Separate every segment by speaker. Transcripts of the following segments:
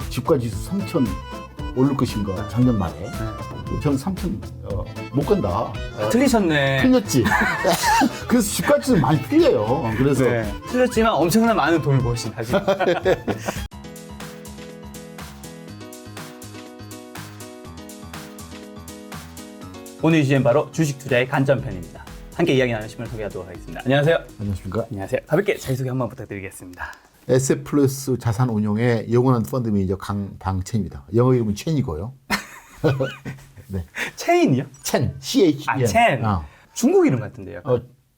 Speaker 1: 주가지수 3천 오를 것인가 작년 말에 저는 3천 못 간다.
Speaker 2: 틀리셨네.
Speaker 1: 틀렸지. 그래서 주가지수 많이 틀려요. 그래서
Speaker 2: 틀렸지만 엄청난 많은 돈을 버신 사실. 오늘 주제는 바로 주식 투자의 관점편입니다. 함께 이야기 나누실 분을 소개하도록 하겠습니다. 안녕하세요.
Speaker 1: 안녕하십니까.
Speaker 2: 안녕하세요. 가볍게 자기소개 한번 부탁드리겠습니다.
Speaker 1: SF+ 자산운용의 영원한 펀드 매니저 강방첸입니다. 영어 이름은 첸이고요. 네.
Speaker 2: 체인이요?
Speaker 1: 첸, CHEN.
Speaker 2: 첸. 중국 이름 같은데요.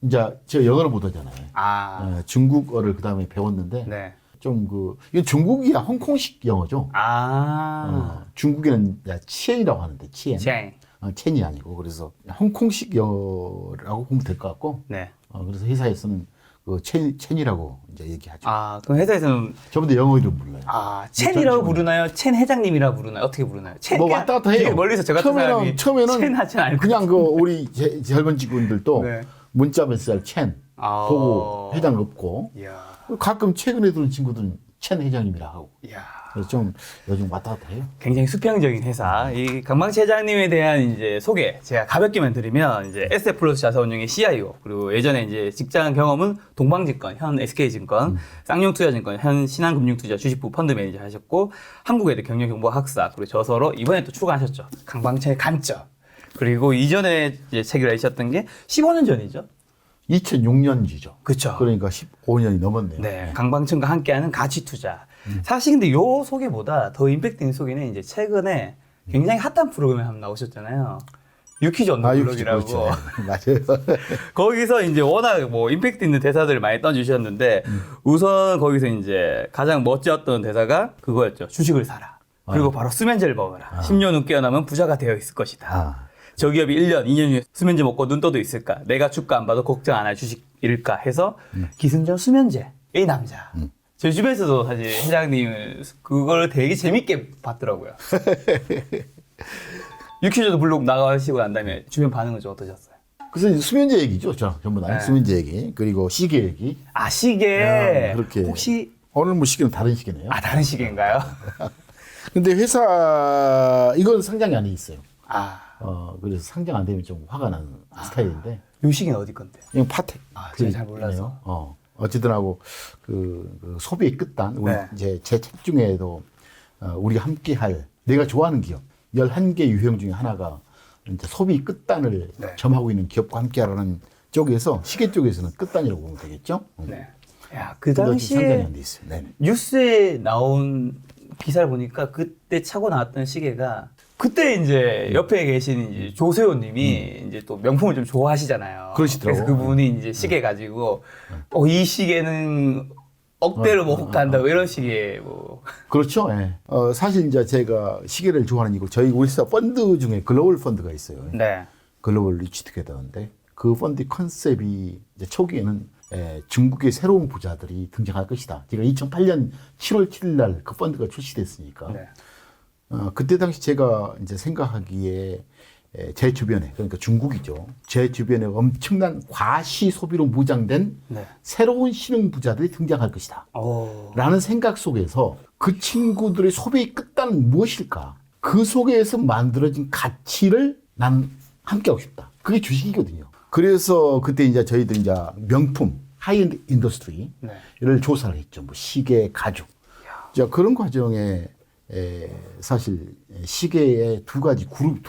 Speaker 1: 이제 제가 영어를 못 하잖아요. 중국어를 그 다음에 배웠는데
Speaker 2: 네.
Speaker 1: 이건 중국이야 홍콩식 영어죠. 중국에는 치엔이라고 하는데 치엔. 첸이 아니고 그래서 홍콩식 영어라고 보면 될 것 같고.
Speaker 2: 네.
Speaker 1: 그래서 회사에서는 그 첸이라고 이제 얘기하죠.
Speaker 2: 그럼 회사에서는
Speaker 1: 저분들 영어 이름 몰라요.
Speaker 2: 첸이라고 부르나요? 첸 회장님이라고 부르나요? 어떻게 부르나요? 첸
Speaker 1: 뭐 왔다 갔다 해요.
Speaker 2: 멀리서 저 같은 사람이
Speaker 1: 처음에는
Speaker 2: 첸 하진 않을
Speaker 1: 그냥 우리 젊은 직원들도
Speaker 2: 네.
Speaker 1: 문자 메시지 첸 보고 회장 없고
Speaker 2: 이야.
Speaker 1: 가끔 최근에 들은 친구들은 첸 회장님이라 하고.
Speaker 2: 이야.
Speaker 1: 그래서 좀 요즘 왔다 갔다 해요.
Speaker 2: 굉장히 수평적인 회사. 이 강방치 회장님에 대한 이제 소개 제가 가볍게만 드리면 이제 SF+ 자산운용의 CIO 그리고 예전에 이제 직장 경험은 동방증권 현 SK증권, 쌍용투자증권 현 신한금융투자 주식부 펀드 매니저 하셨고 한국외대 경영정보학사 그리고 저서로 이번에 또 출간하셨죠. 강방치의 관점. 그리고 이전에 이제 책을 내셨던 게 15년 전이죠.
Speaker 1: 2006년이죠.
Speaker 2: 그렇죠.
Speaker 1: 그러니까 15년이 넘었네요.
Speaker 2: 네, 강방천과 함께하는 가치 투자. 사실 근데 요 소개보다 더 임팩트 있는 소개는 이제 최근에 굉장히 핫한 프로그램에 한번 나오셨잖아요. 유퀴즈 언더 블록이라고.
Speaker 1: 그렇죠. 맞아요.
Speaker 2: 거기서 이제 워낙 뭐 임팩트 있는 대사들을 많이 던져주셨는데 우선 거기서 이제 가장 멋졌던 대사가 그거였죠. 주식을 사라. 그리고 바로 수면제를 먹어라. 10년 후 깨어나면 부자가 되어 있을 것이다. 저 기업이 1년, 2년 후에 수면제 먹고 눈 떠도 있을까? 내가 주가 안 봐도 걱정 안 할 주식일까? 해서 기승전 수면제, 이 남자. 제 주변에서도 사실 회장님을 그걸 되게 재밌게 봤더라고요. 유퀴즈도 블록 나가시고 난 다음에 주변 반응은 좀 어떠셨어요?
Speaker 1: 그래서 이제 수면제 얘기죠. 전부 다. 수면제 얘기. 그리고 시계 얘기.
Speaker 2: 시계.
Speaker 1: 그렇게.
Speaker 2: 혹시
Speaker 1: 오늘 뭐 시계는 다른 시계네요.
Speaker 2: 다른 시계인가요?
Speaker 1: 근데 회사 이건 상장이 안 돼 있어요. 그래서 상장 안 되면 좀 화가 나는 스타일인데.
Speaker 2: 요 시계는 어디 건데?
Speaker 1: 이건 파텍.
Speaker 2: 제가 잘 몰라서.
Speaker 1: 어쨌든 하고 그 소비의 끝단 우리 이제 제 책 중에도 우리가 함께 할 내가 좋아하는 기업 11개 유형 중에 하나가 이제 소비 끝단을 점하고 있는 기업과 함께 하라는 쪽에서 시계 쪽에서는 끝단이라고 보면 되겠죠.
Speaker 2: 네. 야, 그
Speaker 1: 상장이
Speaker 2: 당시에
Speaker 1: 안 돼 있어요. 네네.
Speaker 2: 뉴스에 나온 기사를 보니까 그때 차고 나왔던 시계가 그때 이제 옆에 계신 이제 조세호 님이 이제 또 명품을 좀 좋아하시잖아요.
Speaker 1: 그러시더라고요.
Speaker 2: 그래서 그분이 이제 시계 가지고 이 시계는 억대로 못 간다 이런 식의 뭐.
Speaker 1: 그렇죠. 예. 사실 이제 제가 시계를 좋아하는 이유 저희 우리 회사 펀드 중에 글로벌 펀드가 있어요.
Speaker 2: 네.
Speaker 1: 글로벌 리치 투게더인데 그 펀드 컨셉이 이제 초기에는 중국의 새로운 부자들이 등장할 것이다. 제가 2008년 7월 7일 날 그 펀드가 출시됐으니까.
Speaker 2: 네.
Speaker 1: 그때 당시 제가 이제 생각하기에 제 주변에, 그러니까 중국이죠. 제 주변에 엄청난 과시 소비로 무장된 새로운 신흥 부자들이 등장할 것이다. 라는 생각 속에서 그 친구들의 소비의 끝단은 무엇일까? 그 속에서 만들어진 가치를 난 함께 하고 싶다. 그게 주식이거든요. 그래서 그때 이제 저희들 이제 명품, 하이엔드 인더스트리를 조사를 했죠. 뭐 시계, 가죽. 자, 그런 과정에 사실 시계에 두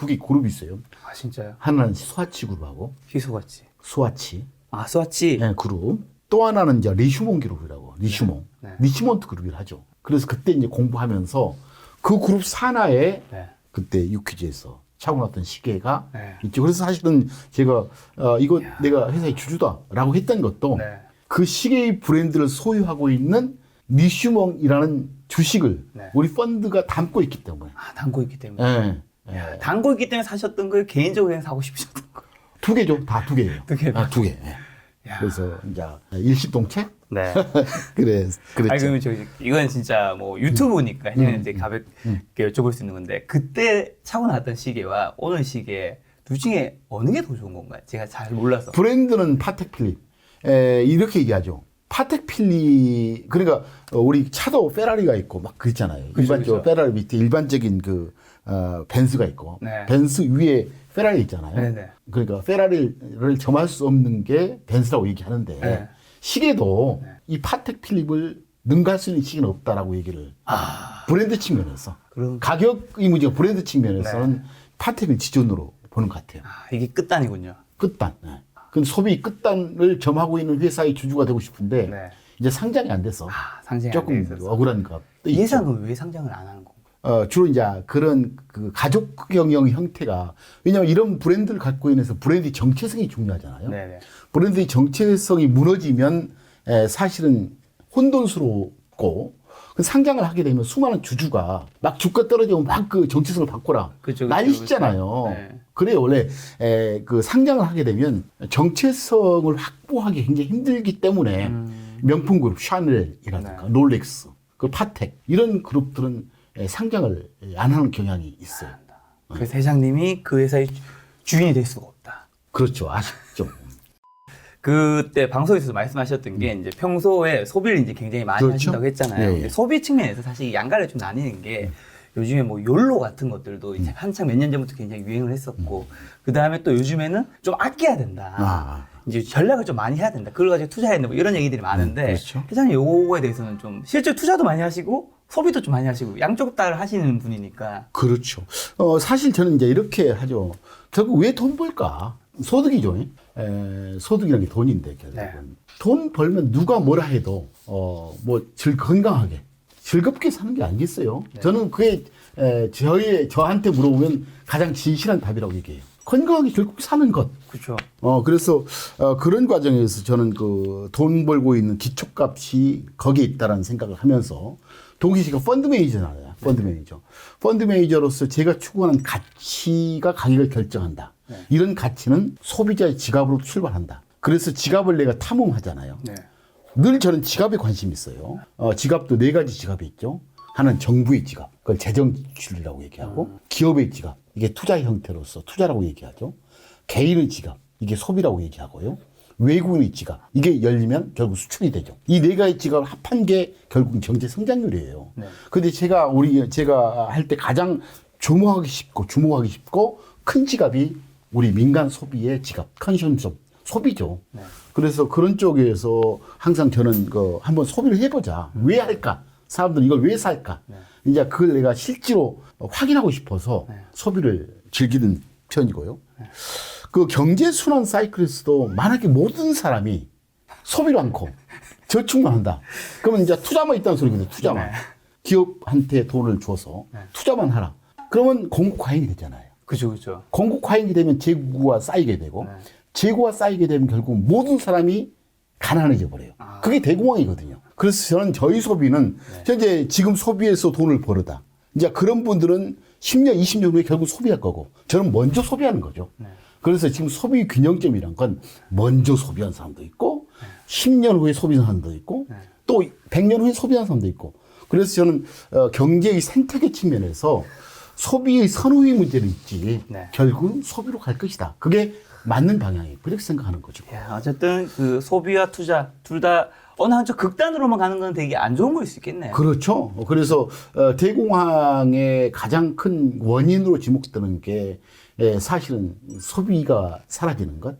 Speaker 1: 개 그룹이 있어요.
Speaker 2: 진짜요?
Speaker 1: 하나는 스와치 그룹하고
Speaker 2: 희소같이.
Speaker 1: 스와치.
Speaker 2: 스와치.
Speaker 1: 그룹. 또 하나는 이제 리슈몽 그룹이라고. 리슈몽. 리치몬트 그룹이라 하죠. 그래서 그때 이제 공부하면서 그 그룹 산하에 그때 유퀴즈에서 차고 났던 시계가 있죠. 그래서 사실은 제가 이거 내가 회사의 주주다라고 했던 것도 그 시계의 브랜드를 소유하고 있는 리슈몽이라는 주식을 우리 펀드가 담고 있기 때문에.
Speaker 2: 담고 있기 때문에. 담고 있기 때문에 사셨던 걸 개인적으로 그냥 사고 싶으셨던 거.
Speaker 1: 두 개죠. 다 두 개예요.
Speaker 2: 두 개.
Speaker 1: 두 개. 그래서 이제 일시동체?
Speaker 2: 네.
Speaker 1: 그랬죠.
Speaker 2: 그러면 이건 진짜 뭐 유튜브니까 이제 가볍게 여쭤볼 수 있는 건데 그때 차고 나왔던 시계와 오늘 시계 둘 중에 어느 게 더 좋은 건가요? 제가 잘 몰라서.
Speaker 1: 브랜드는 파텍 필립. 이렇게 얘기하죠. 파텍 필립 그러니까 우리 차도 페라리가 있고 막 그렇잖아요. 일반적으로 페라리 밑에 일반적인 그 벤츠가 있고
Speaker 2: 네.
Speaker 1: 벤츠 위에 페라리 있잖아요.
Speaker 2: 네네.
Speaker 1: 그러니까 페라리를 점할 수 없는 게 벤츠라고 얘기하는데
Speaker 2: 네.
Speaker 1: 시계도 이 파텍 필립을 능가할 수 있는 시계는 없다라고 얘기를 브랜드 측면에서
Speaker 2: 그럼-
Speaker 1: 가격의 문제가 브랜드 측면에서는 파텍을 지존으로 보는 것 같아요.
Speaker 2: 이게 끝단이군요.
Speaker 1: 끝단. 네. 그 소비 끝단을 점하고 있는 회사의 주주가 되고 싶은데
Speaker 2: 네.
Speaker 1: 이제 상장이 안 돼서
Speaker 2: 상장이 안
Speaker 1: 조금
Speaker 2: 돼 있어서.
Speaker 1: 억울한 것도
Speaker 2: 이
Speaker 1: 있죠.
Speaker 2: 회사는 왜 상장을 안 하는 건가요?
Speaker 1: 주로 이제 그런 그 가족 경영 형태가 왜냐하면 이런 브랜드를 갖고 있는 데서 브랜드 정체성이 중요하잖아요.
Speaker 2: 네네.
Speaker 1: 브랜드의 정체성이 무너지면 사실은 혼돈스럽고 그 상장을 하게 되면 수많은 주주가 막 주가 떨어지면 막 그 정체성을 바꿔라
Speaker 2: 그쵸,
Speaker 1: 난리시잖아요.
Speaker 2: 그쵸. 네.
Speaker 1: 그래요. 원래 그 상장을 하게 되면 정체성을 확보하기 굉장히 힘들기 때문에 명품 그룹 샤넬이라든가 롤렉스, 그 파텍 이런 그룹들은 상장을 안 하는 경향이 있어요.
Speaker 2: 그래서 회장님이 그 회사의 주인이 될 수가 없다.
Speaker 1: 그렇죠. 아쉽죠.
Speaker 2: 그때 방송에서 말씀하셨던 게 이제 평소에 소비를 이제 굉장히 많이
Speaker 1: 그렇죠.
Speaker 2: 하신다고 했잖아요.
Speaker 1: 예, 예.
Speaker 2: 근데 소비 측면에서 사실 양가를 좀 나뉘는 게 요즘에 뭐 욜로 같은 것들도 이제 한창 몇 년 전부터 굉장히 유행을 했었고 그 다음에 또 요즘에는 좀 아껴야 된다. 이제 전략을 좀 많이 해야 된다. 그걸 가지고 투자해야 된다. 뭐 이런 얘기들이 많은데
Speaker 1: 그렇죠.
Speaker 2: 회장님 요거에 대해서는 좀 실제 투자도 많이 하시고 소비도 좀 많이 하시고 양쪽 다 하시는 분이니까.
Speaker 1: 그렇죠. 사실 저는 이제 이렇게 하죠. 결국 왜 돈 벌까? 소득이죠. 소득이라는 게 돈인데, 결국은.
Speaker 2: 네.
Speaker 1: 돈 벌면 누가 뭐라 해도, 건강하게, 즐겁게 사는 게 아니겠어요? 저는 그게, 저한테 물어보면 가장 진실한 답이라고 얘기해요. 건강하게 즐겁게 사는 것.
Speaker 2: 그렇죠.
Speaker 1: 그래서, 그런 과정에서 저는 그 돈 벌고 있는 기초값이 거기에 있다라는 생각을 하면서, 동기 씨가 펀드 매니저잖아요. 펀드 매니저. 펀드 매니저로서 제가 추구하는 가치가 가격을 결정한다. 이런 가치는 소비자의 지갑으로 출발한다. 그래서 지갑을 내가 탐험하잖아요.
Speaker 2: 네.
Speaker 1: 늘 저는 지갑에 관심이 있어요. 지갑도 네 가지 지갑이 있죠. 하나는 정부의 지갑. 그걸 재정 지출이라고 얘기하고 기업의 지갑. 이게 투자 형태로서 투자라고 얘기하죠. 개인의 지갑. 이게 소비라고 얘기하고요. 외국인의 지갑. 이게 열리면 결국 수출이 되죠. 이 네 가지 지갑을 합한 게 결국 경제 성장률이에요. 근데 제가 할 때 가장 주목하기 쉽고 큰 지갑이 우리 민간 소비의 지갑, 컨슘션 소비죠. 그래서 그런 쪽에서 항상 저는 한번 소비를 해보자. 왜 할까? 사람들은 이걸 왜 살까? 이제 그걸 내가 실제로 확인하고 싶어서 소비를 즐기는 편이고요. 그 경제 순환 사이클에서도 만약에 모든 사람이 소비를 않고 저축만 한다. 그러면 이제 투자만 있다는 소리거든요. 투자만. 기업한테 돈을 줘서 투자만 하라. 그러면 공급과잉이 되잖아요.
Speaker 2: 그렇죠.
Speaker 1: 공급과잉이 되면 재고가 쌓이게 되고 재고가 쌓이게 되면 결국 모든 사람이 가난해져 버려요. 그게 대공황이거든요. 그래서 저는 저희 소비는 현재 지금 소비해서 돈을 벌어다. 이제 그런 분들은 10년, 20년 후에 결국 소비할 거고 저는 먼저 소비하는 거죠. 그래서 지금 소비 균형점이란 건 먼저 소비한 사람도 있고 10년 후에 소비한 사람도 있고 또 100년 후에 소비한 사람도 있고 그래서 저는 경제의 생태계 측면에서 소비의 선호의 문제는 있지 결국은 소비로 갈 것이다. 그게 맞는 방향이에요. 그렇게 생각하는 거죠.
Speaker 2: 어쨌든 그 소비와 투자 둘 다 어느 한쪽 극단으로만 가는 건 되게 안 좋은 거일 수 있겠네요.
Speaker 1: 그렇죠. 그래서 대공황의 가장 큰 원인으로 지목되는 게 사실은 소비가 사라지는 것.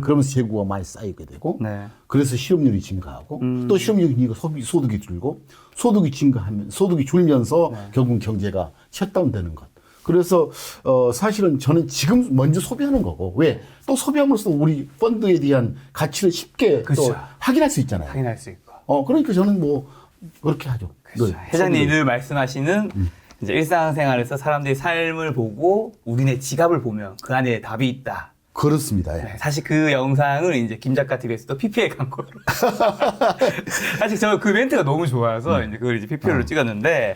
Speaker 1: 그러면서 재고가 많이 쌓이게 되고 그래서 실업률이 증가하고 또 실업률이 증가하고 소득이 줄고 소득이 증가하면 소득이 줄면서 결국 경제가 셧다운되는 것. 그래서 사실은 저는 지금 먼저 소비하는 거고 왜 또 소비함으로써 우리 펀드에 대한 가치를 쉽게 또 확인할 수 있잖아요.
Speaker 2: 확인할 수 있고.
Speaker 1: 그러니까 저는 뭐 그렇게 하죠.
Speaker 2: 회장님이 늘 말씀하시는 이제 일상생활에서 사람들이 삶을 보고 우리네 지갑을 보면 그 안에 답이 있다.
Speaker 1: 그렇습니다.
Speaker 2: 사실 그 영상을 이제 김 작가 TV에서도 PPL 광고로. 사실 저 그 멘트가 너무 좋아서 이제 그걸 이제 PPL로 찍었는데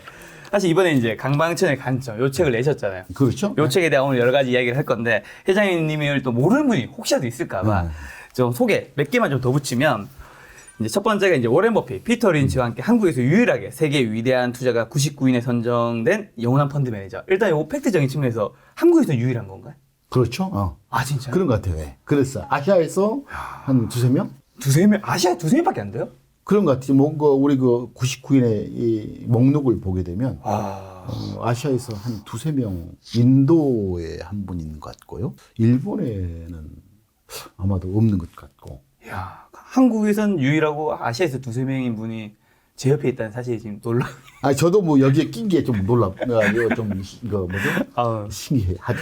Speaker 2: 사실 이번에 이제 강방천의 관점 요 책을 내셨잖아요.
Speaker 1: 그렇죠.
Speaker 2: 요 책에 대한 오늘 여러 가지 이야기를 할 건데 회장님을 또 모르는 분이 혹시라도 있을까봐 좀 소개 몇 개만 좀 더 붙이면 이제 첫 번째가 이제 워렌 버핏, 피터 린치와 함께 한국에서 유일하게 세계 위대한 투자가 99인에 선정된 영원한 펀드 매니저. 일단 요 팩트적인 측면에서 한국에서 유일한 건가요?
Speaker 1: 그렇죠.
Speaker 2: 진짜요?
Speaker 1: 그런 것 같아요. 그랬어. 아시아에서 한 두세 명?
Speaker 2: 두세 명? 아시아에 두세 명밖에 안 돼요?
Speaker 1: 그런 것 같아요. 뭔가 우리 그 99인의 이 목록을 보게 되면 아시아에서 한 두세 명, 인도에 한 분 있는 것 같고요. 일본에는 아마도 없는 것 같고.
Speaker 2: 야, 한국에선 유일하고 아시아에서 두세 명인 분이 제 옆에 있다는 사실이 지금 놀라.
Speaker 1: 아, 저도 뭐 여기에 낀 게 좀 이거 뭐죠? 신기하죠.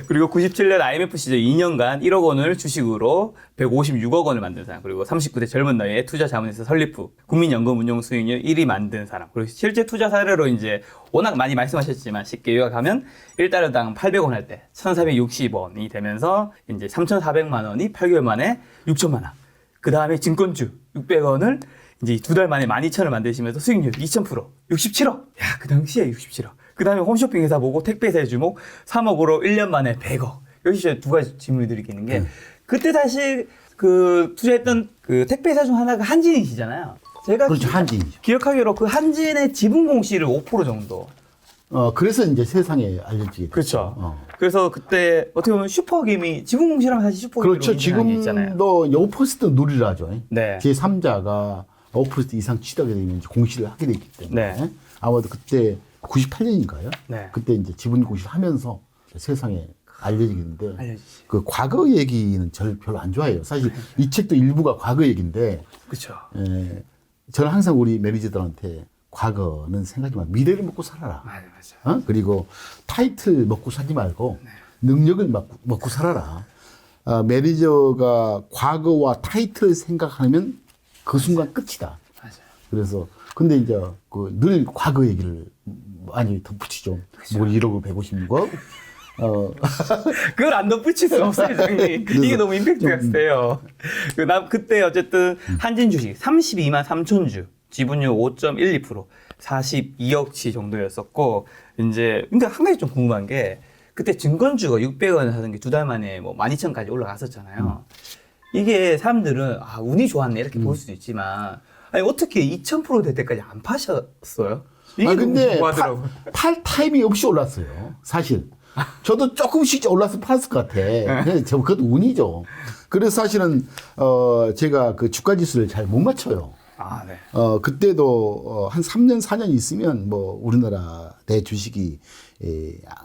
Speaker 2: 그리고 97년 IMF 시절 2년간 1억 원을 주식으로 156억 원을 만든 사람. 그리고 39세 젊은 나이에 투자 자문회사 설립 후 국민연금 운용 수익률 1위 만든 사람. 그리고 실제 투자 사례로 이제 워낙 많이 말씀하셨지만 쉽게 요약하면 1달러당 800원 할 때 1,460원이 되면서 이제 3,400만 원이 8개월 만에 6천만 원. 그 다음에 증권주 600원을 이제 2달 만에 12,000을 만드시면서 수익률 2000%, 67억. 야, 그 당시에 67억. 그 다음에 홈쇼핑 회사 보고 택배사의 주목 3억으로 1년 만에 100억. 여기 제가 두 가지 질문을 드리겠는 게, 그때 사실 그 투자했던 그 택배사 중 하나가 한진이시잖아요. 제가
Speaker 1: 그렇죠, 한진이죠.
Speaker 2: 기억하기로 그 한진의 지분 공시를 5% 정도.
Speaker 1: 그래서 이제 세상에 알려지게 됐죠.
Speaker 2: 그렇죠. 그래서 그때 어떻게 보면 슈퍼김이 지분 공시라면 사실 슈퍼김이
Speaker 1: 그렇죠. 지금도 5% 누리라 하죠.
Speaker 2: 네.
Speaker 1: 제3자가 5% 이상 취득하게 되면 이제 공시를 하게 되기 때문에
Speaker 2: 네.
Speaker 1: 아마도 그때 98년인가요?
Speaker 2: 네.
Speaker 1: 그때 이제 지분 공시를 하면서 세상에 알려지겠는데
Speaker 2: 알려지지.
Speaker 1: 그 과거 얘기는 저를 별로 안 좋아해요. 사실 이 책도 일부가 과거 얘기인데
Speaker 2: 그렇죠.
Speaker 1: 저는 항상 우리 매니저들한테 과거는 생각하지 말고 미래를 먹고 살아라.
Speaker 2: 맞아.
Speaker 1: 그리고 타이틀 먹고 살지 말고 능력을 먹고 살아라. 매니저가 과거와 타이틀을 생각하면 그 순간 끝이다.
Speaker 2: 맞아요.
Speaker 1: 그래서 근데 이제 그 늘 과거 얘기를 많이 덧붙이죠. 뭐 1억 150억.
Speaker 2: 그걸 안 덧붙일 수 없어요, 장님. 이게 너무 임팩트가 세요. 그때 어쨌든 한진 주식 32만 3천 주, 지분율 5.12%, 42억치 정도였었고, 이제, 근데 한 가지 좀 궁금한 게, 그때 증권주가 600원 하던 게 2달 만에 뭐 12,000까지 올라갔었잖아요. 이게 사람들은, 운이 좋았네, 이렇게 볼 수도 있지만, 아니, 어떻게 2000% 될 때까지 안 파셨어요? 이게
Speaker 1: 근데
Speaker 2: 궁금하더라고요.
Speaker 1: 팔 타임이 없이 올랐어요. 사실. 저도 조금씩 올라서 팔았을 것 같아. 근데 그것도 운이죠. 그래서 사실은, 제가 그 주가 지수를 잘 못 맞춰요.
Speaker 2: 네.
Speaker 1: 그때도, 한 3년, 4년 있으면 뭐, 우리나라 내 주식이,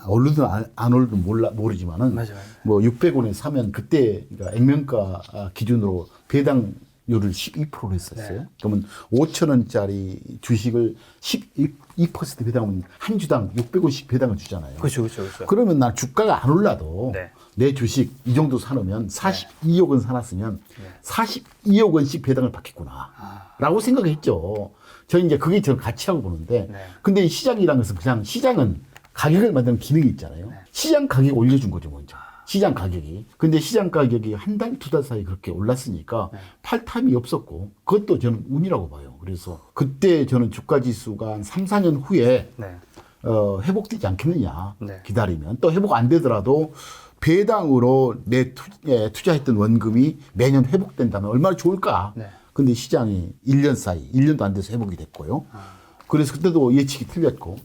Speaker 1: 오르든 안 오르든 모르지만은,
Speaker 2: 맞아요.
Speaker 1: 뭐, 600원에 사면 그때, 그러니까 액면가 기준으로 배당률을 12%로 했었어요.
Speaker 2: 네.
Speaker 1: 그러면 5,000원짜리 주식을 12% 배당하면 한 주당 600원씩 배당을 주잖아요.
Speaker 2: 그렇죠.
Speaker 1: 그러면 나 주가가 안 올라도
Speaker 2: 네.
Speaker 1: 내 주식 이 정도 사놓으면 42억 원 사놨으면 42억 원씩 배당을 받겠구나. 라고 생각했죠. 저는 이제 그게 저는 가치라고 보는데 근데 이 시장이라는 것은 그냥 시장은 가격을 만드는 기능이 있잖아요. 시장 가격 올려준 거죠, 먼저. 시장 가격이. 근데 시장 가격이 한 달, 두 달 사이 그렇게 올랐으니까 팔 타임이 없었고 그것도 저는 운이라고 봐요. 그래서 그때 저는 주가 지수가 한 3, 4년 후에 회복되지 않겠느냐. 기다리면. 또 회복 안 되더라도 배당으로 내 투자했던 원금이 매년 회복된다면 얼마나 좋을까. 근데 시장이 1년 사이, 1년도 안 돼서 회복이 됐고요. 그래서 그때도 예측이 틀렸고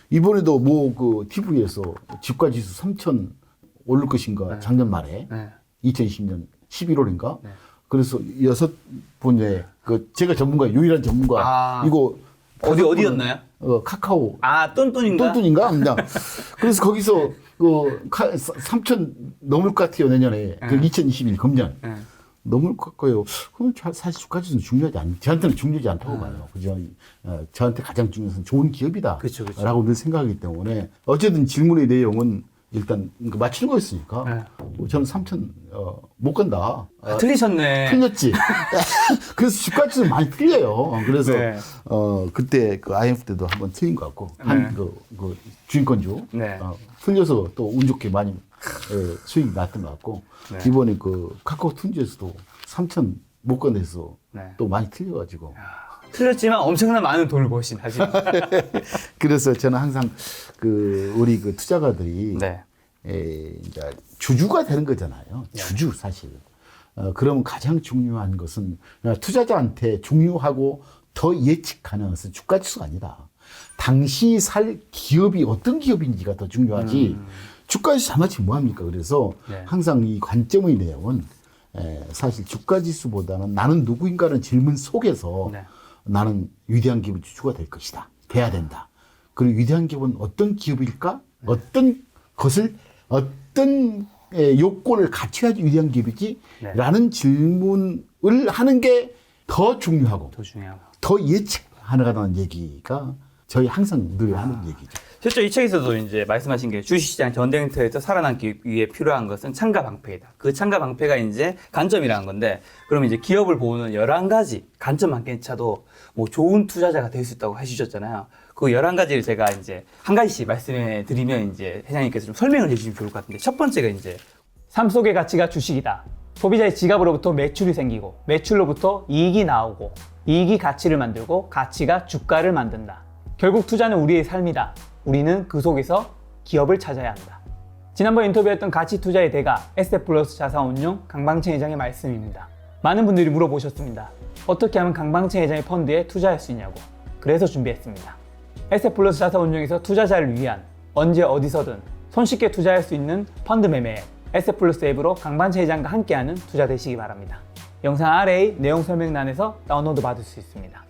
Speaker 1: 이번에도 뭐 그 TV에서 주가 지수 3,000 오를 것인가 작년 말에 2020년 11월인가 그래서 6분의 그 제가 전문가 유일한 전문가 이거
Speaker 2: 어디였나요?
Speaker 1: 카카오
Speaker 2: 똔똔인가?
Speaker 1: 그래서 거기서 그 3,000 넘을 것 같아요 내년에 그 2021 금년 넘을 것 같고요. 그럼 사실 주가지수는 중요하지 저한테는 중요하지 않다고 봐요. 그죠? 저한테 가장 중요한 것은 좋은 기업이다. 라고 늘 생각하기 때문에 어쨌든 질문의 내용은 일단 맞추는 거였으니까 저는 3,000 못 간다.
Speaker 2: 틀리셨네.
Speaker 1: 틀렸지. 그래서 주가지수는 많이 틀려요. 그래서 그때 그 IMF 때도 한번 틀린 것 같고 한 그 주인권주 틀려서 또 운 좋게 많이 수익이 났던 것 같고 이번에 그 카카오 툰지에서도 3,000 못 건네서 또 많이 틀려가지고.
Speaker 2: 틀렸지만 엄청난 많은 돈을 버신 하지.
Speaker 1: 그래서 저는 항상 그 우리 그 투자가들이 이제 주주가 되는 거잖아요. 주주 사실. 그러면 가장 중요한 것은 투자자한테 중요하고 더 예측 가능한 것은 주가 지수가 아니다. 당시 살 기업이 어떤 기업인지가 더 중요하지. 주가 지수 잘 맞추면 뭐합니까? 그래서 항상 이 관점의 내용은 사실 주가 지수보다는 나는 누구인가라는 질문 속에서
Speaker 2: 네.
Speaker 1: 나는 위대한 기업 주주가 될 것이다. 돼야 된다. 그리고 위대한 기업은 어떤 기업일까? 어떤 것을 어떤 요건을 갖춰야지 위대한 기업이지?
Speaker 2: 네.
Speaker 1: 라는 질문을 하는 게 더 중요하고
Speaker 2: 더 중요하고.
Speaker 1: 더 예측하는 얘기가 저희 항상 늘 하는 얘기죠.
Speaker 2: 실제 이 책에서도 이제 말씀하신 게 주식시장 전쟁터에서 살아남기 위해 필요한 것은 창가 방패이다. 그 창가 방패가 이제 관점이라는 건데, 그러면 이제 기업을 보는 11가지 관점만 괜찮아도 뭐 좋은 투자자가 될 수 있다고 해주셨잖아요. 그 11가지를 제가 이제 한 가지씩 말씀해 드리면 이제 회장님께서 좀 설명을 해주시면 좋을 것 같은데, 첫 번째가 이제
Speaker 3: 삶 속의 가치가 주식이다. 소비자의 지갑으로부터 매출이 생기고, 매출로부터 이익이 나오고, 이익이 가치를 만들고, 가치가 주가를 만든다. 결국 투자는 우리의 삶이다. 우리는 그 속에서 기업을 찾아야 한다. 지난번 인터뷰했던 가치 투자의 대가 에셋플러스 자산운용 강방채 회장의 말씀입니다. 많은 분들이 물어보셨습니다. 어떻게 하면 강방채 회장의 펀드에 투자할 수 있냐고. 그래서 준비했습니다. 에셋플러스 자산운용에서 투자자를 위한 언제 어디서든 손쉽게 투자할 수 있는 펀드 매매 앱 에셋플러스 앱으로 강방채 회장과 함께하는 투자 되시기 바랍니다. 영상 아래의 내용 설명란에서 다운로드 받을 수 있습니다.